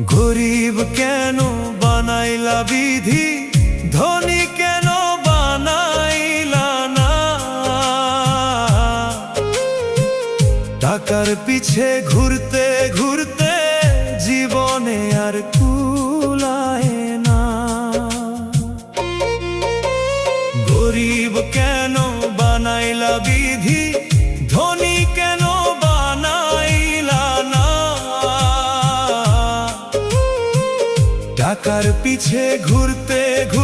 গরিব কেন বানাইলা বিধি, ধনী কেন বানাইলা না? টাকার পিছে ঘুরতে ঘুরতে জীবনে আর কুলায় না। গরিব কেন বানাইলা বিধি, ধনী কেন বানাইলা না? টাকার পিছে ঘুরতে ঘুরতে